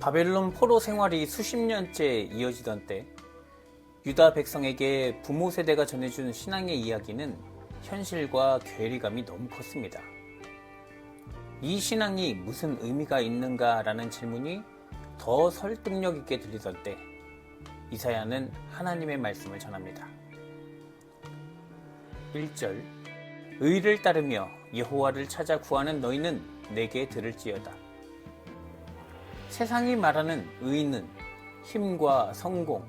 바벨론 포로 생활이 수십 년째 이어지던 때 유다 백성에게 부모 세대가 전해준 신앙의 이야기는 현실과 괴리감이 너무 컸습니다. 이 신앙이 무슨 의미가 있는가라는 질문이 더 설득력 있게 들리던 때 이사야는 하나님의 말씀을 전합니다. 1절 의를 따르며 여호와를 찾아 구하는 너희는 내게 들을지어다. 세상이 말하는 의는 힘과 성공,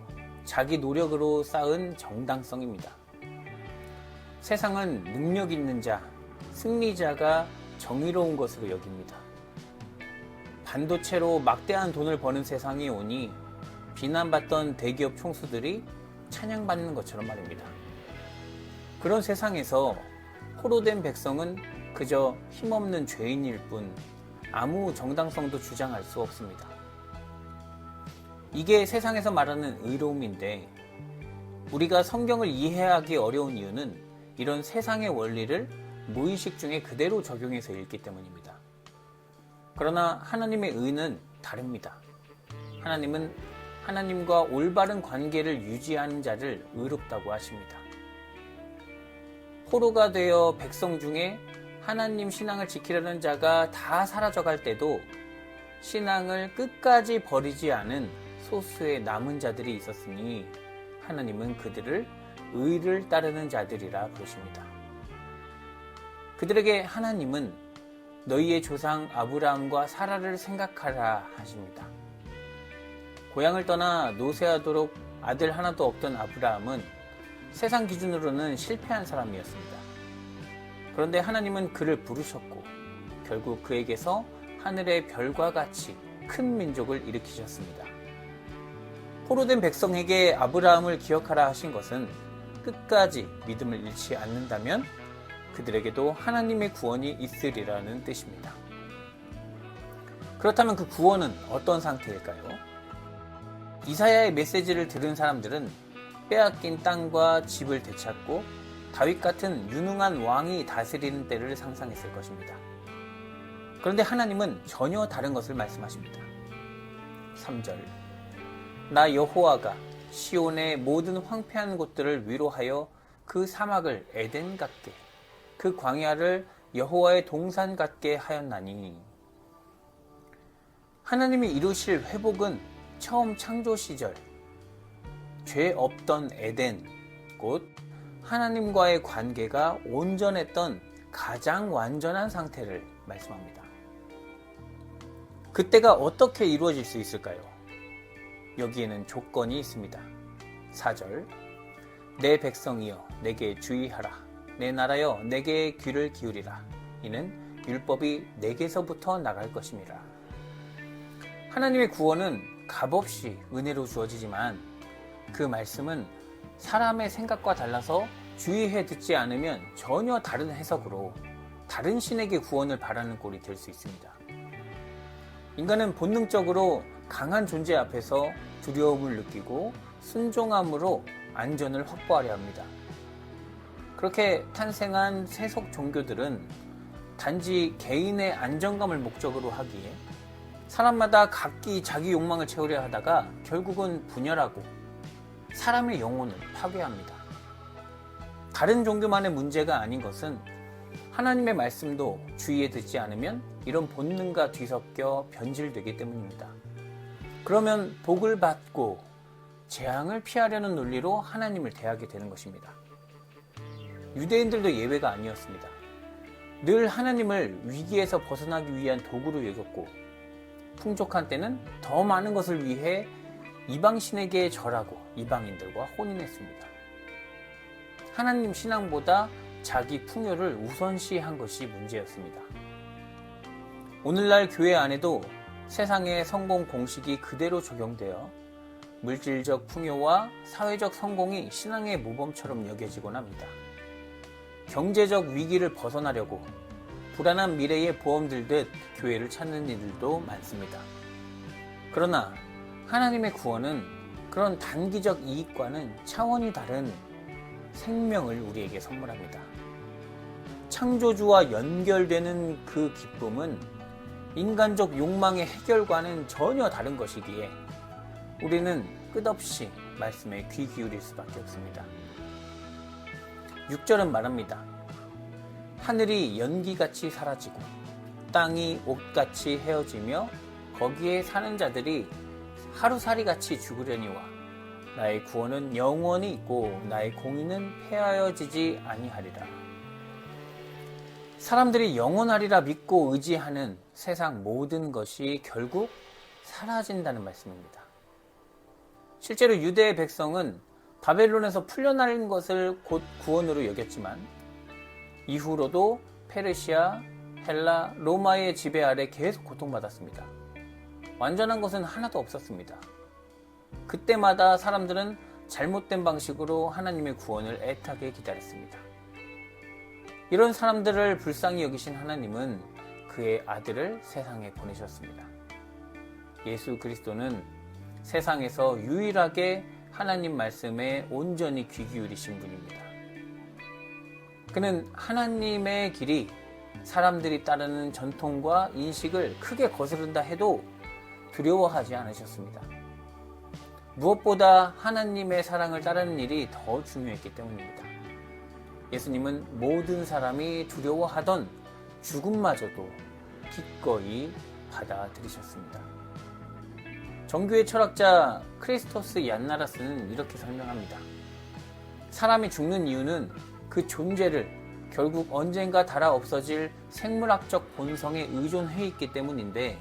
자기 노력으로 쌓은 정당성입니다. 세상은 능력 있는 자, 승리자가 정의로운 것으로 여깁니다. 반도체로 막대한 돈을 버는 세상이 오니 비난받던 대기업 총수들이 찬양받는 것처럼 말입니다. 그런 세상에서 포로된 백성은 그저 힘없는 죄인일 뿐 아무 정당성도 주장할 수 없습니다. 이게 세상에서 말하는 의로움인데 우리가 성경을 이해하기 어려운 이유는 이런 세상의 원리를 무의식 중에 그대로 적용해서 읽기 때문입니다. 그러나 하나님의 의는 다릅니다. 하나님은 하나님과 올바른 관계를 유지하는 자를 의롭다고 하십니다. 포로가 되어 백성 중에 하나님 신앙을 지키려는 자가 다 사라져갈 때도 신앙을 끝까지 버리지 않은 소수의 남은 자들이 있었으니 하나님은 그들을 의를 따르는 자들이라 부르십니다. 그들에게 하나님은 너희의 조상 아브라함과 사라를 생각하라 하십니다. 고향을 떠나 노새하도록 아들 하나도 없던 아브라함은 세상 기준으로는 실패한 사람이었습니다. 그런데 하나님은 그를 부르셨고 결국 그에게서 하늘의 별과 같이 큰 민족을 일으키셨습니다. 포로된 백성에게 아브라함을 기억하라 하신 것은 끝까지 믿음을 잃지 않는다면 그들에게도 하나님의 구원이 있으리라는 뜻입니다. 그렇다면 그 구원은 어떤 상태일까요? 이사야의 메시지를 들은 사람들은 빼앗긴 땅과 집을 되찾고 다윗 같은 유능한 왕이 다스리는 때를 상상했을 것입니다. 그런데 하나님은 전혀 다른 것을 말씀하십니다. 3절 나 여호와가 시온의 모든 황폐한 곳들을 위로하여 그 사막을 에덴 같게 그 광야를 여호와의 동산 같게 하였나니. 하나님이 이루실 회복은 처음 창조 시절 죄 없던 에덴, 곧 하나님과의 관계가 온전했던 가장 완전한 상태를 말씀합니다. 그때가 어떻게 이루어질 수 있을까요? 여기에는 조건이 있습니다. 4절 내 백성이여 내게 주의하라. 내 나라여 내게 귀를 기울이라. 이는 율법이 내게서부터 나갈 것임이라. 하나님의 구원은 값없이 은혜로 주어지지만 그 말씀은 사람의 생각과 달라서 주의해 듣지 않으면 전혀 다른 해석으로 다른 신에게 구원을 바라는 꼴이 될 수 있습니다. 인간은 본능적으로 강한 존재 앞에서 두려움을 느끼고 순종함으로 안전을 확보하려 합니다. 그렇게 탄생한 세속 종교들은 단지 개인의 안정감을 목적으로 하기에 사람마다 각기 자기 욕망을 채우려 하다가 결국은 분열하고 사람의 영혼을 파괴합니다. 다른 종교만의 문제가 아닌 것은 하나님의 말씀도 주의에 듣지 않으면 이런 본능과 뒤섞여 변질되기 때문입니다. 그러면 복을 받고 재앙을 피하려는 논리로 하나님을 대하게 되는 것입니다. 유대인들도 예외가 아니었습니다. 늘 하나님을 위기에서 벗어나기 위한 도구로 여겼고 풍족한 때는 더 많은 것을 위해 이방신에게 절하고 이방인들과 혼인했습니다. 하나님 신앙보다 자기 풍요를 우선시한 것이 문제였습니다. 오늘날 교회 안에도 세상의 성공 공식이 그대로 적용되어 물질적 풍요와 사회적 성공이 신앙의 모범처럼 여겨지곤 합니다. 경제적 위기를 벗어나려고 불안한 미래에 보험 들듯 교회를 찾는 이들도 많습니다. 그러나 하나님의 구원은 그런 단기적 이익과는 차원이 다른 생명을 우리에게 선물합니다. 창조주와 연결되는 그 기쁨은 인간적 욕망의 해결과는 전혀 다른 것이기에 우리는 끝없이 말씀에 귀 기울일 수밖에 없습니다. 6절은 말합니다. 하늘이 연기같이 사라지고 땅이 옷같이 헤어지며 거기에 사는 자들이 하루살이같이 죽으려니와 나의 구원은 영원히 있고 나의 공의는 폐하여지지 아니하리라. 사람들이 영원하리라 믿고 의지하는 세상 모든 것이 결국 사라진다는 말씀입니다. 실제로 유대의 백성은 바벨론에서 풀려나는 것을 곧 구원으로 여겼지만 이후로도 페르시아, 헬라, 로마의 지배 아래 계속 고통받았습니다. 완전한 것은 하나도 없었습니다. 그때마다 사람들은 잘못된 방식으로 하나님의 구원을 애타게 기다렸습니다. 이런 사람들을 불쌍히 여기신 하나님은 그의 아들을 세상에 보내셨습니다. 예수 그리스도는 세상에서 유일하게 하나님 말씀에 온전히 귀 기울이신 분입니다. 그는 하나님의 길이 사람들이 따르는 전통과 인식을 크게 거스른다 해도 두려워하지 않으셨습니다. 무엇보다 하나님의 사랑을 따르는 일이 더 중요했기 때문입니다. 예수님은 모든 사람이 두려워하던 죽음마저도 기꺼이 받아들이셨습니다. 정교의 철학자 크리스토스 얀나라스는 이렇게 설명합니다. 사람이 죽는 이유는 그 존재를 결국 언젠가 닳아 없어질 생물학적 본성에 의존해 있기 때문인데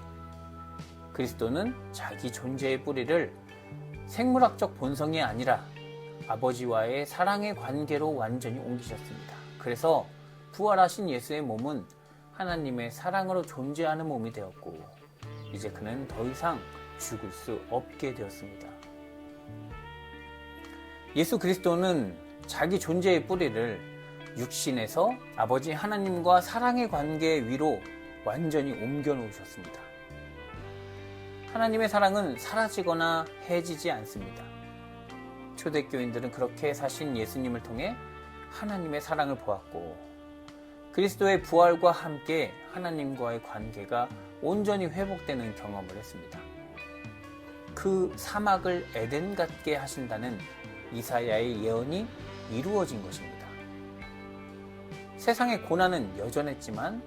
그리스도는 자기 존재의 뿌리를 생물학적 본성이 아니라 아버지와의 사랑의 관계로 완전히 옮기셨습니다. 그래서 부활하신 예수의 몸은 하나님의 사랑으로 존재하는 몸이 되었고 이제 그는 더 이상 죽을 수 없게 되었습니다. 예수 그리스도는 자기 존재의 뿌리를 육신에서 아버지 하나님과 사랑의 관계 위로 완전히 옮겨 놓으셨습니다. 하나님의 사랑은 사라지거나 해지지 않습니다. 초대교인들은 그렇게 사신 예수님을 통해 하나님의 사랑을 보았고 그리스도의 부활과 함께 하나님과의 관계가 온전히 회복되는 경험을 했습니다. 그 사막을 에덴 같게 하신다는 이사야의 예언이 이루어진 것입니다. 세상의 고난은 여전했지만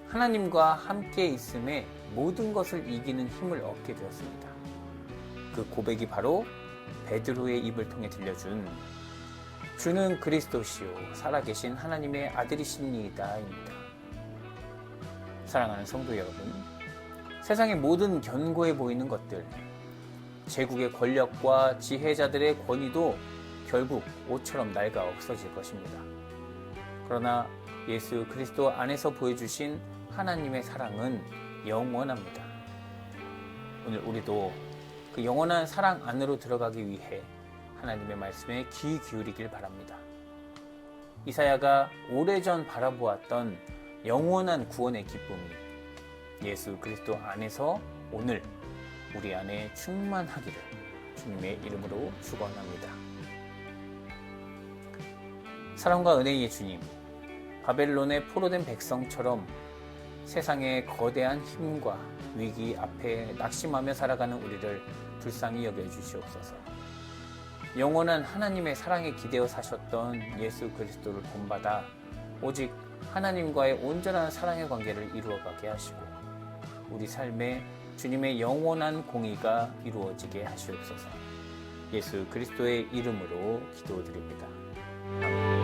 하나님과 함께 있음에 모든 것을 이기는 힘을 얻게 되었습니다. 그 고백이 바로 베드로의 입을 통해 들려준 주는 그리스도시요 살아계신 하나님의 아들이십니다입니다. 사랑하는 성도 여러분, 세상의 모든 견고해 보이는 것들, 제국의 권력과 지혜자들의 권위도 결국 옷처럼 낡아 없어질 것입니다. 그러나 예수 그리스도 안에서 보여주신 하나님의 사랑은 영원합니다. 오늘 우리도 그 영원한 사랑 안으로 들어가기 위해 하나님의 말씀에 귀 기울이길 바랍니다. 이사야가 오래전 바라보았던 영원한 구원의 기쁨이 예수 그리스도 안에서 오늘 우리 안에 충만하기를 주님의 이름으로 축원합니다. 사랑과 은혜의 주님, 바벨론의 포로된 백성처럼 세상의 거대한 힘과 위기 앞에 낙심하며 살아가는 우리를 불쌍히 여겨주시옵소서. 영원한 하나님의 사랑에 기대어 사셨던 예수 그리스도를 본받아 오직 하나님과의 온전한 사랑의 관계를 이루어가게 하시고 우리 삶에 주님의 영원한 공의가 이루어지게 하시옵소서. 예수 그리스도의 이름으로 기도드립니다. 아멘.